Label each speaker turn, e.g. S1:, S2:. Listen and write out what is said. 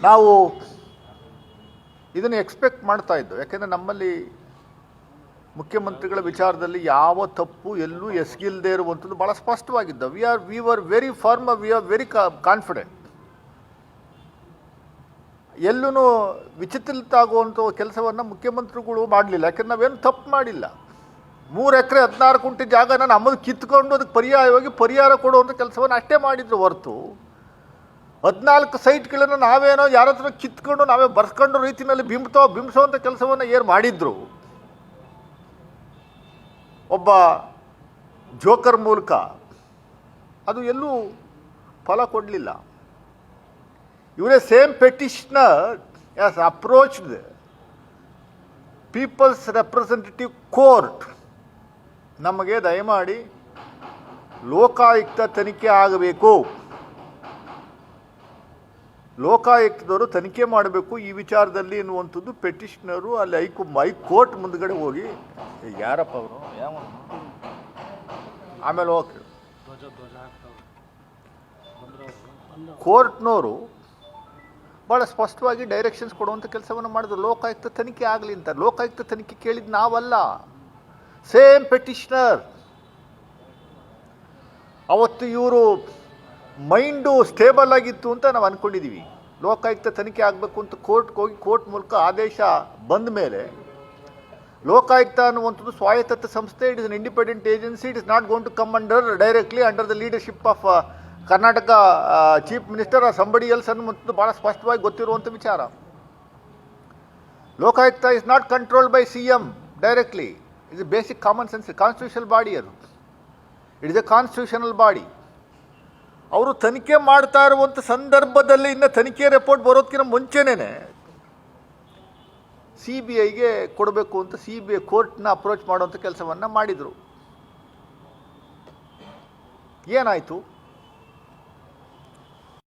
S1: ನಾವು ಇದನ್ನು ಎಕ್ಸ್ಪೆಕ್ಟ್ ಮಾಡ್ತಾ ಇದ್ದು. ಯಾಕೆಂದರೆ ನಮ್ಮಲ್ಲಿ ಮುಖ್ಯಮಂತ್ರಿಗಳ ವಿಚಾರದಲ್ಲಿ ಯಾವ ತಪ್ಪು ಎಲ್ಲೂ ಎಸಗಿಲ್ಲದೆ ಇರುವಂಥದ್ದು ಭಾಳ ಸ್ಪಷ್ಟವಾಗಿದ್ದು. We were very firm, we are very confident. ಎಲ್ಲೂ ವಿಚಿತ್ರ ಆಗುವಂಥ ಕೆಲಸವನ್ನು ಮುಖ್ಯಮಂತ್ರಿಗಳು ಮಾಡಲಿಲ್ಲ. ಯಾಕೆಂದ್ರೆ ನಾವೇನು ತಪ್ಪು ಮಾಡಿಲ್ಲ. 3 ಎಕರೆ 16 ಗುಂಟೆ ಜಾಗನ ನಮ್ಮದು ಕಿತ್ಕೊಂಡು ಅದಕ್ಕೆ ಪರ್ಯಾಯವಾಗಿ ಪರಿಹಾರ ಕೊಡುವಂಥ ಕೆಲಸವನ್ನು ಅಷ್ಟೇ ಮಾಡಿದ್ರು ಹೊರತು 14 ಸೈಟ್ಗಳನ್ನು ನಾವೇನೋ ಯಾರ ಹತ್ರ ಕಿತ್ಕೊಂಡು ನಾವೇ ಬರ್ಸ್ಕೊಂಡು ರೀತಿಯಲ್ಲಿ ಬಿಂಬಿಸೋವಂಥ ಕೆಲಸವನ್ನು ಏನು ಮಾಡಿದ್ರು ಒಬ್ಬ ಜೋಕರ್ ಮೂಲಕ, ಅದು ಎಲ್ಲೂ ಫಲ ಕೊಡಲಿಲ್ಲ. ಇವರೇ same petitioner has approached peoples representative court, ನಮಗೆ ದಯಮಾಡಿ ಲೋಕಾಯುಕ್ತ ತನಿಖೆ ಆಗಬೇಕು, ಲೋಕಾಯುಕ್ತದವರು ತನಿಖೆ ಮಾಡಬೇಕು ಈ ವಿಚಾರದಲ್ಲಿ ಎನ್ನುವಂಥದ್ದು ಪೆಟಿಷನರು ಅಲ್ಲಿ ಹೈಕೋರ್ಟ್ ಮುಂದ್ಗಡೆ ಹೋಗಿ, ಯಾರಪ್ಪ ಅವರು ಯಾವ ಆಮೇಲೆ ಓಕೆ ಕೋರ್ಟ್ನವರು ಭಾಳ ಸ್ಪಷ್ಟವಾಗಿ ಡೈರೆಕ್ಷನ್ಸ್ ಕೊಡುವಂಥ ಕೆಲಸವನ್ನು ಮಾಡಿದ್ರು. ಲೋಕಾಯುಕ್ತ ತನಿಖೆ ಆಗಲಿ ಅಂತ. ಲೋಕಾಯುಕ್ತ ತನಿಖೆ ಕೇಳಿದ್ದು ನಾವಲ್ಲ, ಸೇಮ್ ಪೆಟಿಷನರ್. ಅವತ್ತು ಇವರು ಮೈಂಡು ಸ್ಟೇಬಲ್ ಆಗಿತ್ತು ಅಂತ ನಾವು ಅಂದ್ಕೊಂಡಿದ್ದೀವಿ. ಲೋಕಾಯುಕ್ತ ತನಿಖೆ ಆಗಬೇಕು ಅಂತ ಕೋರ್ಟ್ಗೆ ಹೋಗಿ ಕೋರ್ಟ್ ಮೂಲಕ ಆದೇಶ ಬಂದ ಮೇಲೆ, ಲೋಕಾಯುಕ್ತ ಅನ್ನುವಂಥದ್ದು ಸ್ವಾಯತ್ತ ಸಂಸ್ಥೆ, it is an independent agency, it is not going to come directly under the leadership of Karnataka chief minister or somebody else ಅನ್ನುವಂಥದ್ದು ಭಾಳ ಸ್ಪಷ್ಟವಾಗಿ ಗೊತ್ತಿರುವಂಥ ವಿಚಾರ. Lokayukta is not controlled by CM directly. Is a basic common sense, constitutional body ಅದು. It is a constitutional body. ಅವರು ತನಿಖೆ ಮಾಡ್ತಾ ಇರುವಂಥ ಸಂದರ್ಭದಲ್ಲಿ ಇನ್ನು ತನಿಖೆ ರಿಪೋರ್ಟ್ ಬರೋದಕ್ಕಿಂತ ಮುಂಚೆನೇ CBIಗೆ ಕೊಡಬೇಕು ಅಂತ CBI ಕೋರ್ಟ್ನ ಅಪ್ರೋಚ್ ಮಾಡುವಂಥ ಕೆಲಸವನ್ನು ಮಾಡಿದರು. ಏನಾಯಿತು?